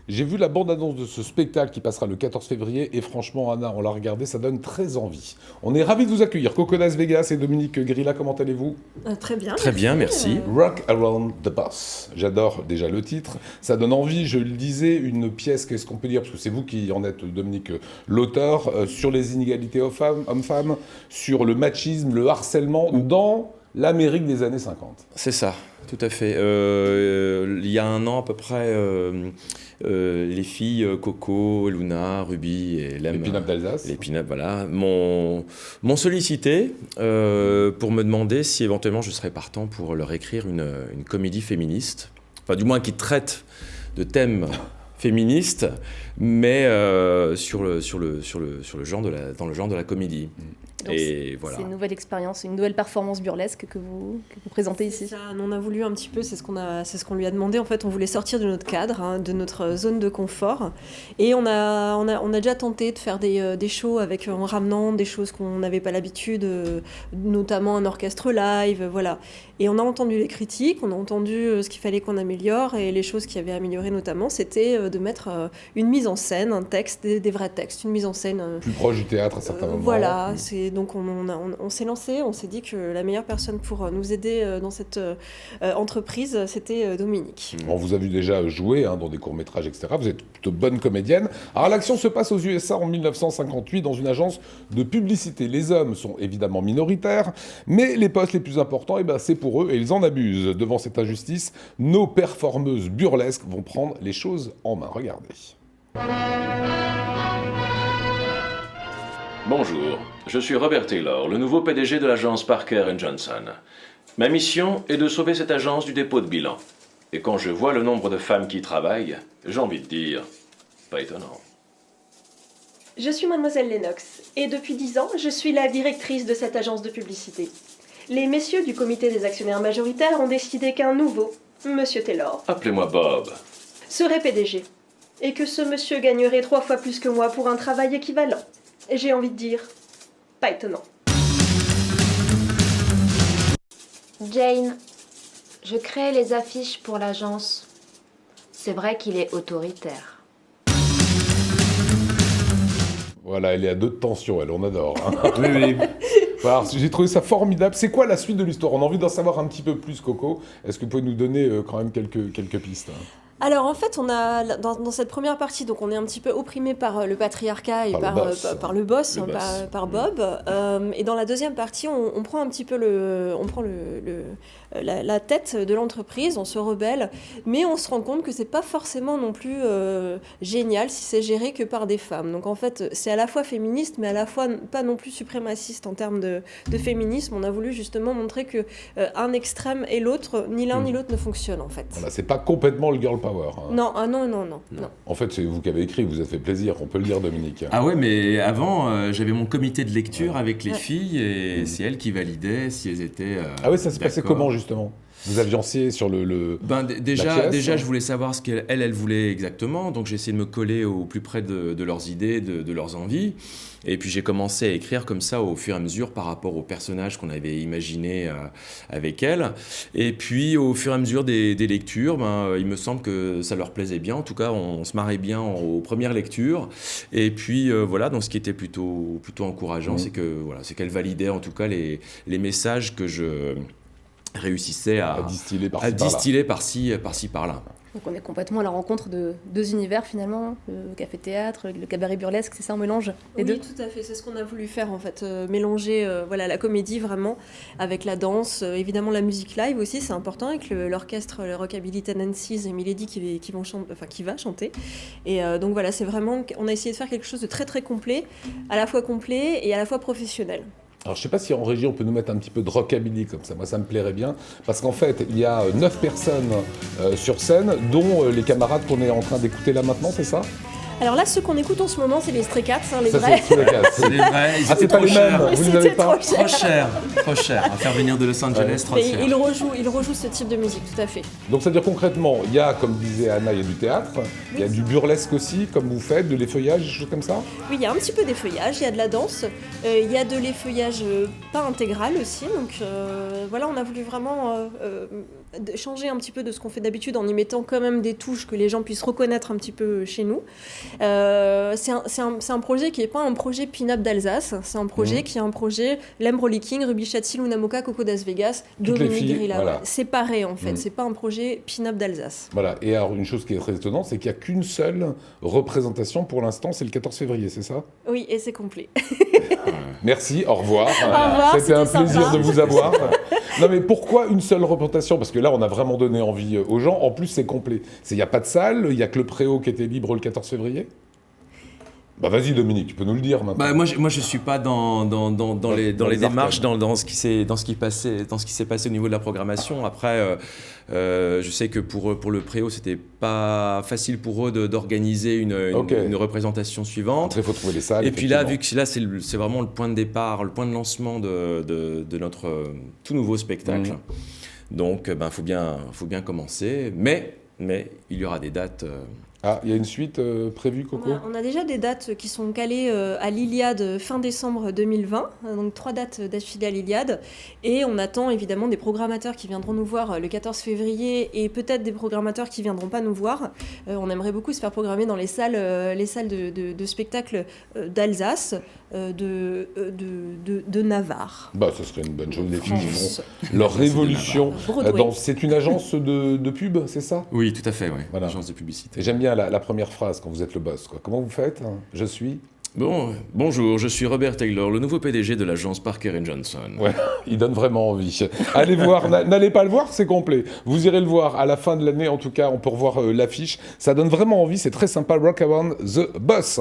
J'ai vu la bande-annonce de ce spectacle qui passera le 14 février et franchement, Anna, on l'a regardé, ça donne très envie. On est ravis de vous accueillir. Coco Las Vegas et Dominique Grilla, comment allez-vous? Très bien. Très bien, merci. Rock Around the Boss. J'adore déjà le titre. Ça donne envie, je le disais, une pièce, qu'est-ce qu'on peut dire, parce que c'est vous qui en êtes, Dominique, l'auteur, sur les inégalités hommes-femmes, sur le machisme, le harcèlement dans l'Amérique des années 50. C'est ça, tout à fait. Il y a un an à peu près, les filles Coco, Luna, Ruby et Lem, Les pin-up d'Alsace. les pin-up, voilà, m'ont sollicité pour me demander si éventuellement je serais partant pour leur écrire une comédie féministe, enfin du moins qui traite de thèmes féministes, mais sur le genre dans le genre de la comédie. Donc Et voilà. C'est une nouvelle expérience, une nouvelle performance burlesque que vous présentez ici. Ça, on a voulu un petit peu, c'est ce qu'on lui a demandé. En fait, on voulait sortir de notre cadre, de notre zone de confort. Et on a déjà tenté de faire des shows en ramenant des choses qu'on n'avait pas l'habitude, notamment un orchestre live, voilà. Et on a entendu les critiques, on a entendu ce qu'il fallait qu'on améliore. Et les choses qui avaient amélioré notamment, c'était de mettre une mise en scène, un texte, des vrais textes, une mise en scène. Plus proche du théâtre à certains moments. Voilà, donc on s'est lancé, on s'est dit que la meilleure personne pour nous aider dans cette entreprise, c'était Dominique. On vous a vu déjà jouer dans des courts-métrages, etc. Vous êtes plutôt bonne comédienne. Alors l'action se passe aux USA en 1958 dans une agence de publicité. Les hommes sont évidemment minoritaires, mais les postes les plus importants, c'est pour eux et ils en abusent. Devant cette injustice, nos performeuses burlesques vont prendre les choses en main. Regardez. Bonjour, je suis Robert Taylor, le nouveau PDG de l'agence Parker Johnson. Ma mission est de sauver cette agence du dépôt de bilan. Et quand je vois le nombre de femmes qui y travaillent, j'ai envie de dire, pas étonnant. Je suis mademoiselle Lennox, et depuis 10 ans, je suis la directrice de cette agence de publicité. Les messieurs du comité des actionnaires majoritaires ont décidé qu'un nouveau, monsieur Taylor, Appelez-moi Bob. serait PDG, et que ce monsieur gagnerait 3 fois plus que moi pour un travail équivalent. Et j'ai envie de dire, pas étonnant. Jane, je crée les affiches pour l'agence. C'est vrai qu'il est autoritaire. Voilà, elle est à deux de tension, on adore. Oui, oui. Alors, j'ai trouvé ça formidable. C'est quoi la suite de l'histoire? On a envie d'en savoir un petit peu plus, Coco. Est-ce que vous pouvez nous donner quand même quelques pistes? Alors en fait, on a dans cette première partie, donc on est un petit peu opprimé par le patriarcat et par le boss, par Bob. Et dans la deuxième partie, on prend un petit peu la tête de l'entreprise, on se rebelle, mais on se rend compte que c'est pas forcément non plus génial si c'est géré que par des femmes. Donc en fait, c'est à la fois féministe, mais à la fois pas non plus suprémaciste en termes de féminisme. On a voulu justement montrer que un extrême et l'autre, ni l'un ni l'autre ne fonctionnent en fait. Voilà, c'est pas complètement le girl power. Non, non. En fait, c'est vous qui avez écrit, vous avez fait plaisir, on peut le dire, Dominique. Ah ouais, mais avant, j'avais mon comité de lecture avec les filles et c'est elles qui validaient si elles étaient Ah oui, ça se passait d'accord. comment, justement? Vous avianciez sur Déjà, je voulais savoir ce qu'elles voulaient exactement, donc j'ai essayé de me coller au plus près de leurs idées, de leurs envies. Et puis j'ai commencé à écrire comme ça au fur et à mesure par rapport aux personnages qu'on avait imaginés avec elles. Et puis au fur et à mesure des lectures, il me semble que ça leur plaisait bien. En tout cas, on se marrait bien aux premières lectures. Et puis voilà, donc ce qui était plutôt encourageant, c'est qu'elles validaient en tout cas les messages que je réussissait à distiller par-ci par-là. Donc on est complètement à la rencontre de deux univers finalement, le café-théâtre, le cabaret burlesque, c'est ça, on mélange les deux? Oui, tout à fait, c'est ce qu'on a voulu faire en fait, mélanger la comédie vraiment avec la danse, évidemment la musique live aussi, c'est important, avec l'orchestre, le Rockabilly Tendencies et Milady qui va chanter. Et donc voilà, c'est vraiment, on a essayé de faire quelque chose de très très complet, à la fois complet et à la fois professionnel. Alors, je ne sais pas si en régie, on peut nous mettre un petit peu de rockabilly comme ça. Moi, ça me plairait bien. Parce qu'en fait, il y a 9 personnes sur scène, dont les camarades qu'on est en train d'écouter là maintenant, c'est ça? Alors là, ceux qu'on écoute en ce moment, c'est les Stray Cats, les Ça, vrais. c'est les gars. C'est des vrais, ils Ah, étaient c'est pas trop les mêmes, chers. vous les avez pas? Trop cher. À faire venir de Los Angeles, trop Mais cher. il rejoue ce type de musique, tout à fait. Donc, ça veut dire concrètement, il y a, comme disait Anna, il y a du théâtre, il y a du burlesque aussi, comme vous faites, de l'effeuillage, des choses comme ça? Oui, il y a un petit peu d'effeuillage, il y a de la danse, il y a de l'effeuillage pas intégral aussi, donc voilà, on a voulu vraiment changer un petit peu de ce qu'on fait d'habitude en y mettant quand même des touches que les gens puissent reconnaître un petit peu chez nous. C'est un projet qui n'est pas un projet pin-up d'Alsace, c'est un projet qui est un projet Lembroli King, Ruby Chatsil, Luna Moka, Coco Das Vegas, Dominique Grilla. Voilà. Séparés en fait, c'est pas un projet pin-up d'Alsace. Voilà, et alors une chose qui est très étonnante, c'est qu'il n'y a qu'une seule représentation pour l'instant, c'est le 14 février, c'est ça? Oui, et c'est complet. Merci, au revoir. Au revoir, c'était un plaisir sympa. de vous avoir. Non mais pourquoi une seule représentation? Parce que là, on a vraiment donné envie aux gens. En plus, c'est complet. Il n'y a pas de salle, il n'y a que le Préau qui était libre le 14 février. Bah vas-y Dominique, tu peux nous le dire maintenant. Bah, moi je suis pas dans les démarches, dans ce qui s'est passé au niveau de la programmation. Après, je sais que pour le Préau, c'était pas facile pour eux d'organiser une représentation suivante. Après, il faut trouver les salles. Et puis là, vu que là c'est vraiment le point de départ, le point de lancement de notre tout nouveau spectacle. Donc, faut bien commencer. Mais il y aura des dates. Ah, il y a une suite prévue, Coco? On a déjà des dates qui sont calées à l'Iliade fin décembre 2020, donc 3 dates d'affilée à l'Iliade. Et on attend évidemment des programmateurs qui viendront nous voir le 14 février et peut-être des programmateurs qui ne viendront pas nous voir. On aimerait beaucoup se faire programmer dans les salles de spectacle d'Alsace, de Navarre. Bah, ce serait une bonne chose. Les filles font leur révolution. C'est une agence de pub, c'est ça? Oui, tout à fait, oui. Voilà. Agence de publicité. Et j'aime bien la première phrase quand vous êtes le boss, quoi. Comment vous faites? Je suis... Bonjour, je suis Robert Taylor, le nouveau PDG de l'agence Parker & Johnson. Ouais, il donne vraiment envie. Allez voir, n'allez pas le voir, c'est complet. Vous irez le voir à la fin de l'année, en tout cas, on peut revoir l'affiche. Ça donne vraiment envie, c'est très sympa. Rock Around the Boss.